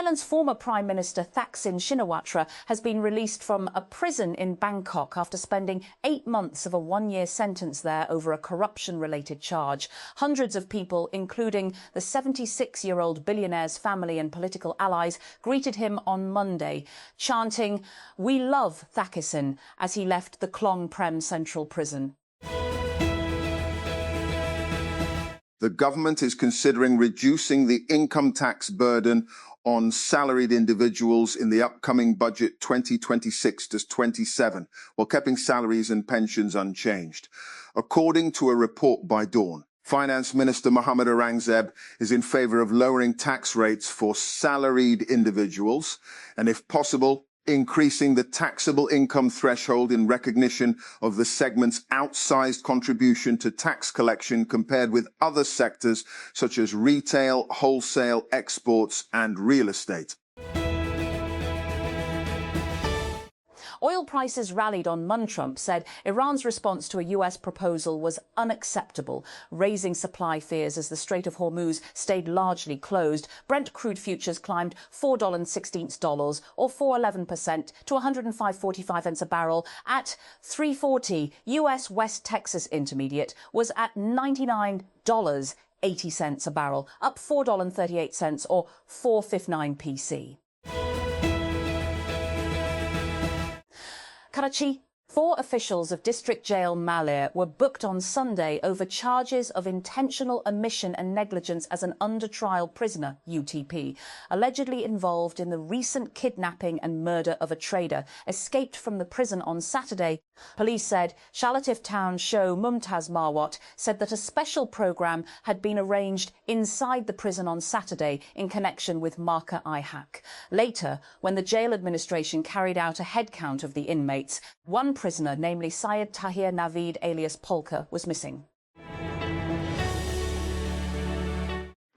Thailand's former Prime Minister Thaksin Shinawatra has been released from a prison in Bangkok after spending 8 months of a one-year sentence there over a corruption-related charge. Hundreds of people, including the 76-year-old billionaire's family and political allies, greeted him on Monday, chanting, "We love Thaksin," as he left the Klong Prem Central Prison. The government is considering reducing the income tax burden on salaried individuals in the upcoming budget 2026 to 27, while keeping salaries and pensions unchanged. According to a report by Dawn, Finance Minister Mohammad Aurangzeb is in favour of lowering tax rates for salaried individuals and, if possible, increasing the taxable income threshold in recognition of the segment's outsized contribution to tax collection compared with other sectors such as retail, wholesale, exports and real estate. Oil prices rallied on Monday. Trump said Iran's response to a US proposal was unacceptable, raising supply fears as the Strait of Hormuz stayed largely closed. Brent crude futures climbed $4.16 or 4.11% to 105.45 a barrel at 340. US West Texas Intermediate was at $99.80 a barrel, up $4.38 or 4.59 PC. Karachi. 4 officials of District Jail Malé were booked on Sunday over charges of intentional omission and negligence as an under-trial prisoner, UTP, allegedly involved in the recent kidnapping and murder of a trader, escaped from the prison on Saturday. Police said Shalatif Town Show Mumtaz Marwat said that a special programme had been arranged inside the prison on Saturday in connection with Marka-i Haq. Later, when the jail administration carried out a head count of the inmates, one prisoner, namely Syed Tahir Naveed alias Polka, was missing.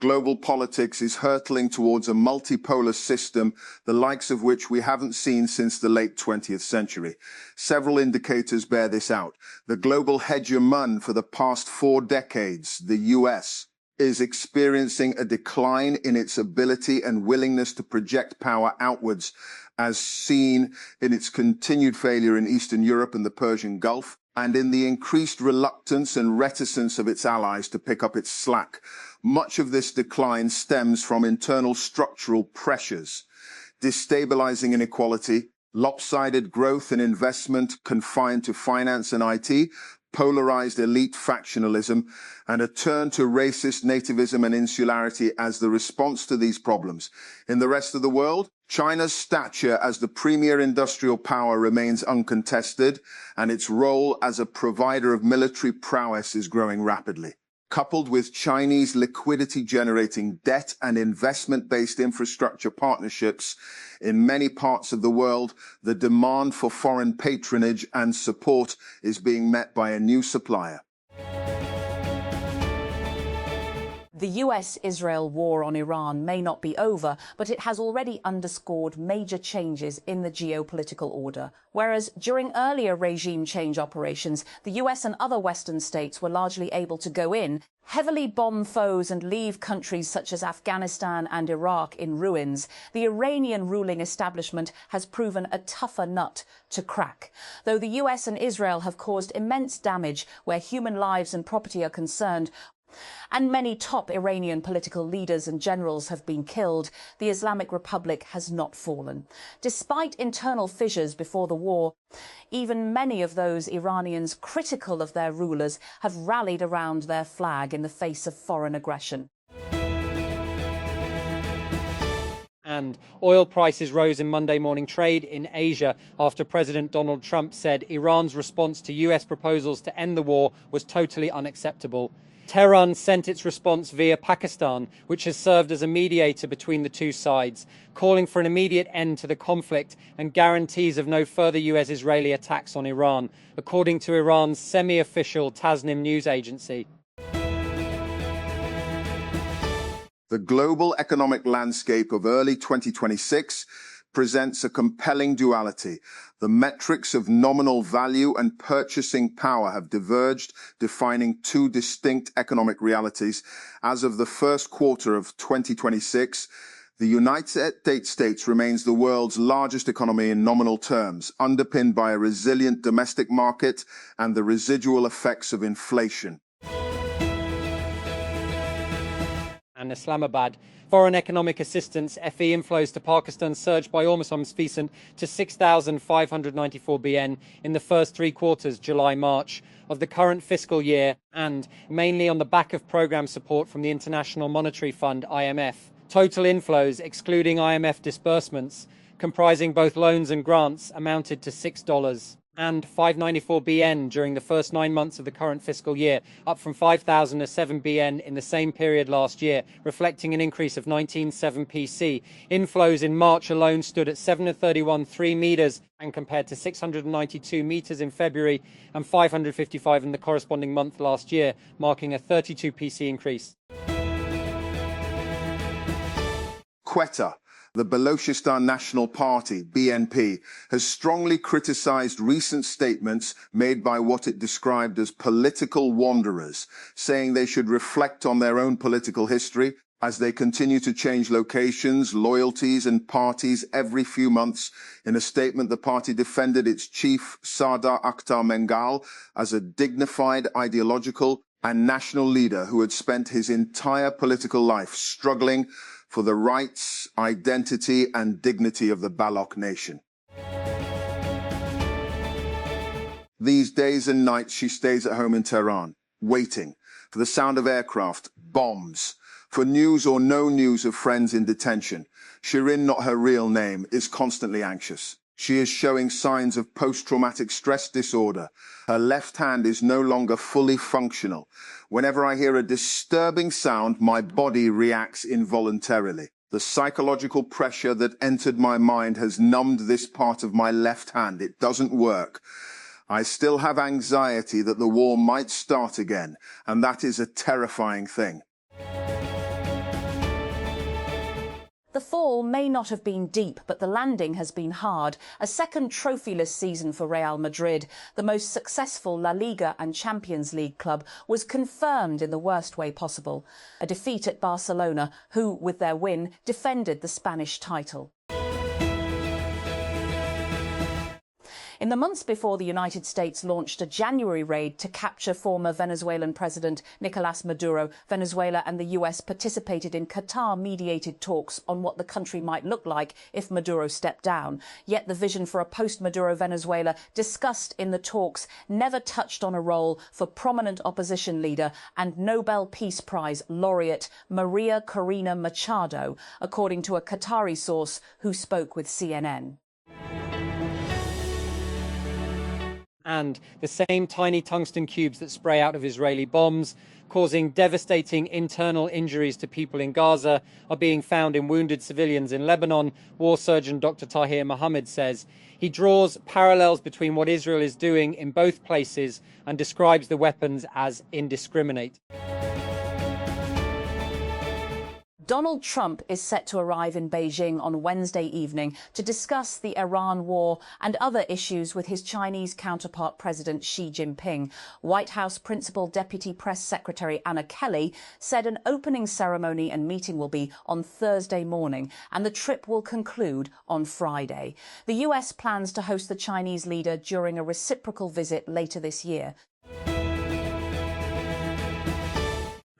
Global politics is hurtling towards a multipolar system, the likes of which we haven't seen since the late 20th century. Several indicators bear this out. The global hegemon for the past 4 decades, the US, is experiencing a decline in its ability and willingness to project power outwards, as seen in its continued failure in Eastern Europe and the Persian Gulf, and in the increased reluctance and reticence of its allies to pick up its slack. Much of this decline stems from internal structural pressures, destabilizing inequality, lopsided growth and investment confined to finance and IT, polarized elite factionalism, and a turn to racist nativism and insularity as the response to these problems. In the rest of the world, China's stature as the premier industrial power remains uncontested, and its role as a provider of military prowess is growing rapidly. Coupled with Chinese liquidity-generating debt and investment-based infrastructure partnerships in many parts of the world, the demand for foreign patronage and support is being met by a new supplier. The US-Israel war on Iran may not be over, but it has already underscored major changes in the geopolitical order. Whereas during earlier regime change operations, the US and other Western states were largely able to go in, heavily bomb foes and leave countries such as Afghanistan and Iraq in ruins, the Iranian ruling establishment has proven a tougher nut to crack. Though the US and Israel have caused immense damage where human lives and property are concerned, and many top Iranian political leaders and generals have been killed, the Islamic Republic has not fallen. Despite internal fissures before the war, even many of those Iranians critical of their rulers have rallied around their flag in the face of foreign aggression. And oil prices rose in Monday morning trade in Asia after President Donald Trump said Iran's response to US proposals to end the war was totally unacceptable. Tehran sent its response via Pakistan, which has served as a mediator between the two sides, calling for an immediate end to the conflict and guarantees of no further US-Israeli attacks on Iran, according to Iran's semi-official Tasnim news agency. The global economic landscape of early 2026 presents a compelling duality. The metrics of nominal value and purchasing power have diverged, defining 2 distinct economic realities. As of the first quarter of 2026, The United States remains the world's largest economy in nominal terms, underpinned by a resilient domestic market and the residual effects of inflation. And Islamabad. Foreign economic assistance FE inflows to Pakistan surged by almost to 6,594 BN in the first 3 quarters, July-March, of the current fiscal year, and mainly on the back of program support from the International Monetary Fund, IMF. Total inflows, excluding IMF disbursements, comprising both loans and grants, amounted to $6 and 594 BN during the first 9 months of the current fiscal year, up from 5,007 BN in the same period last year, reflecting an increase of 19.7 PC. Inflows in March alone stood at 731.3 meters and compared to 692 meters in February and 555 in the corresponding month last year, marking a 32 PC increase. Quetta, the Balochistan National Party, BNP, has strongly criticized recent statements made by what it described as political wanderers, saying they should reflect on their own political history as they continue to change locations, loyalties and parties every few months. In a statement, the party defended its chief, Sardar Akhtar Mengal, as a dignified, ideological and national leader who had spent his entire political life struggling for the rights, identity and dignity of the Baloch nation. These days and nights she stays at home in Tehran, waiting for the sound of aircraft, bombs, for news or no news of friends in detention. Shirin, not her real name, is constantly anxious. She is showing signs of post-traumatic stress disorder. Her left hand is no longer fully functional. Whenever I hear a disturbing sound, my body reacts involuntarily. The psychological pressure that entered my mind has numbed this part of my left hand. It doesn't work. I still have anxiety that the war might start again, and that is a terrifying thing. The fall may not have been deep, but the landing has been hard. A second trophyless season for Real Madrid, the most successful La Liga and Champions League club, was confirmed in the worst way possible. A defeat at Barcelona, who, with their win, defended the Spanish title. In the months before the United States launched a January raid to capture former Venezuelan President Nicolás Maduro, Venezuela and the US participated in Qatar-mediated talks on what the country might look like if Maduro stepped down. Yet the vision for a post-Maduro Venezuela discussed in the talks never touched on a role for prominent opposition leader and Nobel Peace Prize laureate Maria Corina Machado, according to a Qatari source who spoke with CNN. And the same tiny tungsten cubes that spray out of Israeli bombs, causing devastating internal injuries to people in Gaza, are being found in wounded civilians in Lebanon, war surgeon Dr. Tahir Mohammed says. He draws parallels between what Israel is doing in both places and describes the weapons as indiscriminate. Donald Trump is set to arrive in Beijing on Wednesday evening to discuss the Iran war and other issues with his Chinese counterpart President Xi Jinping. White House Principal Deputy Press Secretary Anna Kelly said an opening ceremony and meeting will be on Thursday morning and the trip will conclude on Friday. The US plans to host the Chinese leader during a reciprocal visit later this year.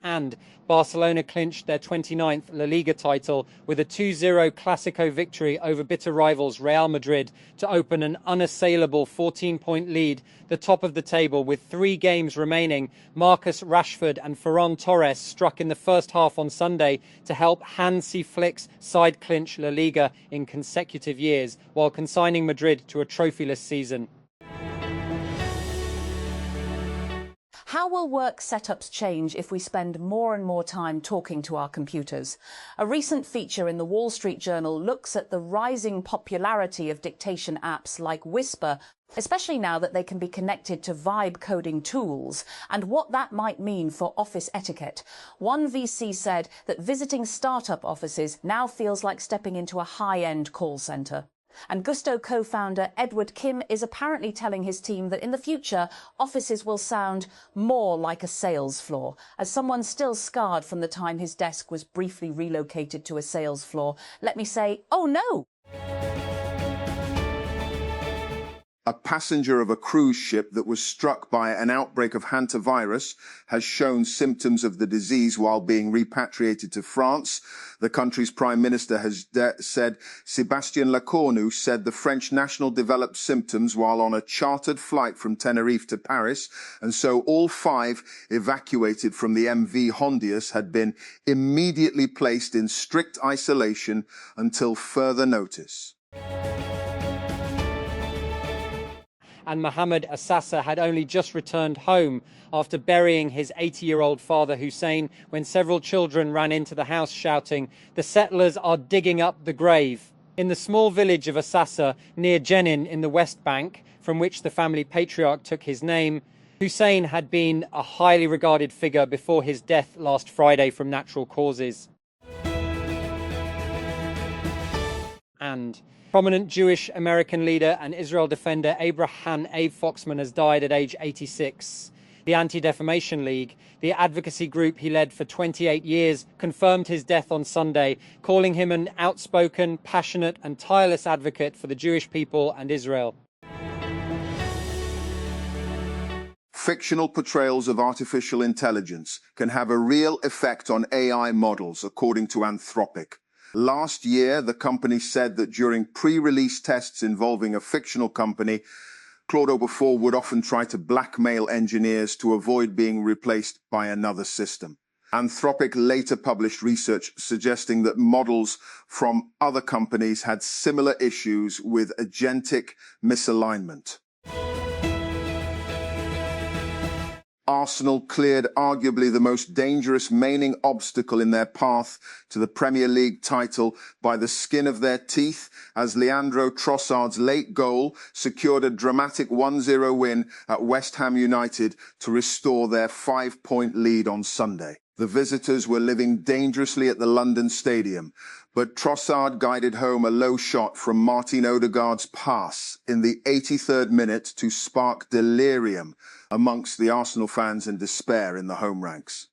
And Barcelona clinched their 29th La Liga title with a 2-0 Clásico victory over bitter rivals Real Madrid to open an unassailable 14-point lead, the top of the table with 3 games remaining. Marcus Rashford and Ferran Torres struck in the first half on Sunday to help Hansi Flick's side clinch La Liga in consecutive years, while consigning Madrid to a trophyless season. How will work setups change if we spend more and more time talking to our computers? A recent feature in the Wall Street Journal looks at the rising popularity of dictation apps like Whisper, especially now that they can be connected to vibe coding tools, and what that might mean for office etiquette. One VC said that visiting startup offices now feels like stepping into a high-end call centre. And Gusto co-founder Edward Kim is apparently telling his team that in the future, offices will sound more like a sales floor. As someone still scarred from the time his desk was briefly relocated to a sales floor, let me say, oh no! A passenger of a cruise ship that was struck by an outbreak of hantavirus has shown symptoms of the disease while being repatriated to France. The country's prime minister has said Sébastien Lecornu said the French national developed symptoms while on a chartered flight from Tenerife to Paris, and so all 5 evacuated from the MV Hondius had been immediately placed in strict isolation until further notice. And Mohammed Assassa had only just returned home after burying his 80-year-old father Hussein when several children ran into the house shouting, "The settlers are digging up the grave." In the small village of Assassa near Jenin in the West Bank, from which the family patriarch took his name, Hussein had been a highly regarded figure before his death last Friday from natural causes. And prominent Jewish American leader and Israel defender Abraham Abe Foxman has died at age 86. The Anti-Defamation League, the advocacy group he led for 28 years, confirmed his death on Sunday, calling him an outspoken, passionate and tireless advocate for the Jewish people and Israel. Fictional portrayals of artificial intelligence can have a real effect on AI models, according to Anthropic. Last year, the company said that during pre-release tests involving a fictional company, Claude 4 would often try to blackmail engineers to avoid being replaced by another system. Anthropic later published research suggesting that models from other companies had similar issues with agentic misalignment. Arsenal cleared arguably the most dangerous remaining obstacle in their path to the Premier League title by the skin of their teeth as Leandro Trossard's late goal secured a dramatic 1-0 win at West Ham United to restore their 5-point lead on Sunday. The visitors were living dangerously at the London Stadium, but Trossard guided home a low shot from Martin Odegaard's pass in the 83rd minute to spark delirium amongst the Arsenal fans and despair in the home ranks.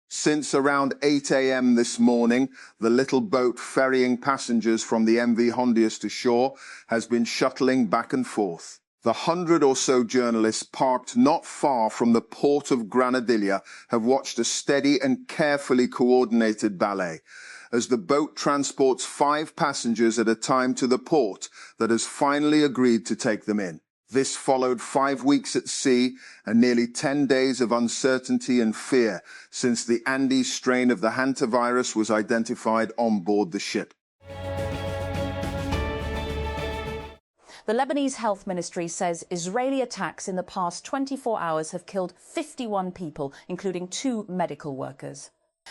Since around 8 a.m. this morning, the little boat ferrying passengers from the MV Hondius to shore has been shuttling back and forth. The 100 or so journalists parked not far from the port of Granadilla have watched a steady and carefully coordinated ballet as the boat transports 5 passengers at a time to the port that has finally agreed to take them in. This followed 5 weeks at sea and nearly 10 days of uncertainty and fear since the Andes strain of the hantavirus was identified on board the ship. The Lebanese Health Ministry says Israeli attacks in the past 24 hours have killed 51 people, including 2 medical workers.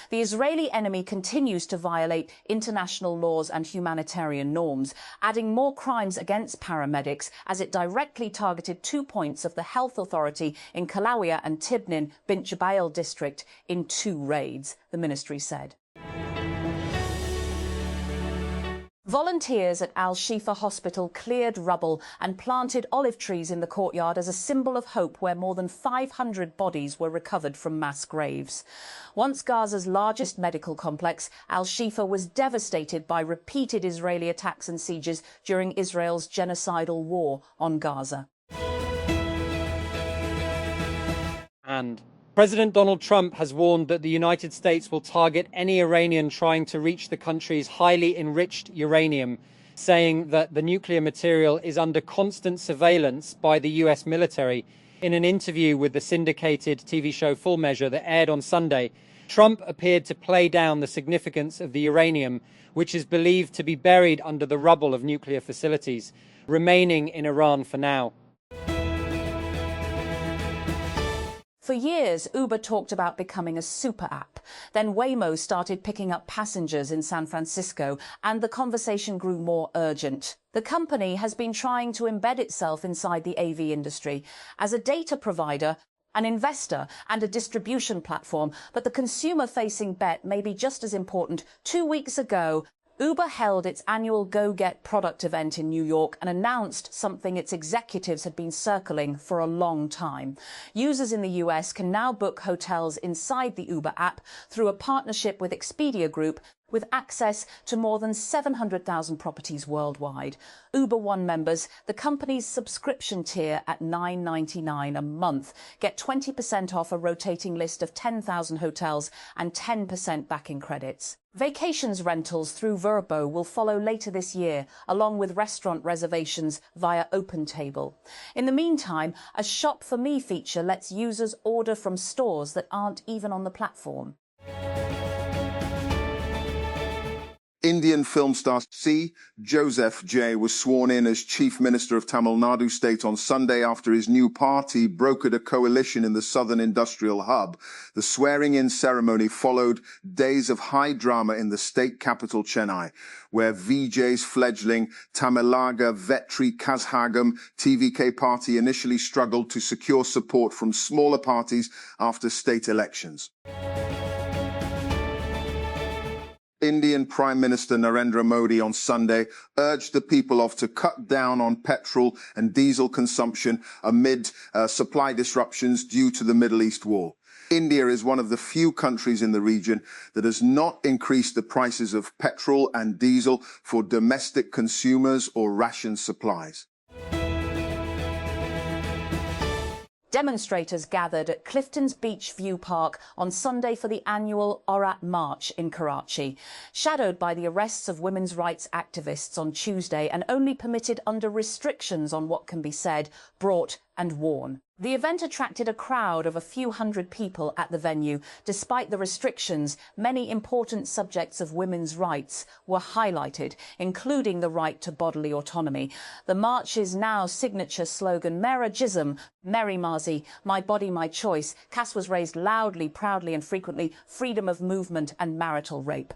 The Israeli enemy continues to violate international laws and humanitarian norms, adding more crimes against paramedics as it directly targeted 2 points of the health authority in Kalawia and Tibnin Bint Jbeil district in 2 raids, the ministry said. Volunteers at Al-Shifa Hospital cleared rubble and planted olive trees in the courtyard as a symbol of hope where more than 500 bodies were recovered from mass graves. Once Gaza's largest medical complex, Al-Shifa was devastated by repeated Israeli attacks and sieges during Israel's genocidal war on Gaza. And President Donald Trump has warned that the United States will target any Iranian trying to reach the country's highly enriched uranium, saying that the nuclear material is under constant surveillance by the US military. In an interview with the syndicated TV show Full Measure that aired on Sunday, Trump appeared to play down the significance of the uranium, which is believed to be buried under the rubble of nuclear facilities, remaining in Iran for now. For years, Uber talked about becoming a super app. Then Waymo started picking up passengers in San Francisco, and the conversation grew more urgent. The company has been trying to embed itself inside the AV industry as a data provider, an investor and a distribution platform, but the consumer-facing bet may be just as important. 2 weeks ago, Uber held its annual Go Get product event in New York and announced something its executives had been circling for a long time. Users in the US can now book hotels inside the Uber app through a partnership with Expedia Group, with access to more than 700,000 properties worldwide. Uber One members, the company's subscription tier at $9.99 a month, get 20% off a rotating list of 10,000 hotels and 10% back in credits. Vacations rentals through Vrbo will follow later this year, along with restaurant reservations via OpenTable. In the meantime, a Shop for Me feature lets users order from stores that aren't even on the platform. Indian film star C. Joseph J. was sworn in as Chief Minister of Tamil Nadu State on Sunday after his new party brokered a coalition in the southern industrial hub. The swearing-in ceremony followed days of high drama in the state capital Chennai, where VJ's fledgling Tamilaga Vetri Kazhagam TVK party initially struggled to secure support from smaller parties after state elections. Indian Prime Minister Narendra Modi on Sunday urged the people to cut down on petrol and diesel consumption amid supply disruptions due to the Middle East war. India is one of the few countries in the region that has not increased the prices of petrol and diesel for domestic consumers or ration supplies. Demonstrators gathered at Clifton's Beach View Park on Sunday for the annual Aurat March in Karachi, shadowed by the arrests of women's rights activists on Tuesday and only permitted under restrictions on what can be said, brought and worn. The event attracted a crowd of a few hundred people at the venue. Despite the restrictions, many important subjects of women's rights were highlighted, including the right to bodily autonomy. The march's now signature slogan, Mera Jism, Meri Marzi, My Body, My Choice, was raised loudly, proudly and frequently, freedom of movement and marital rape.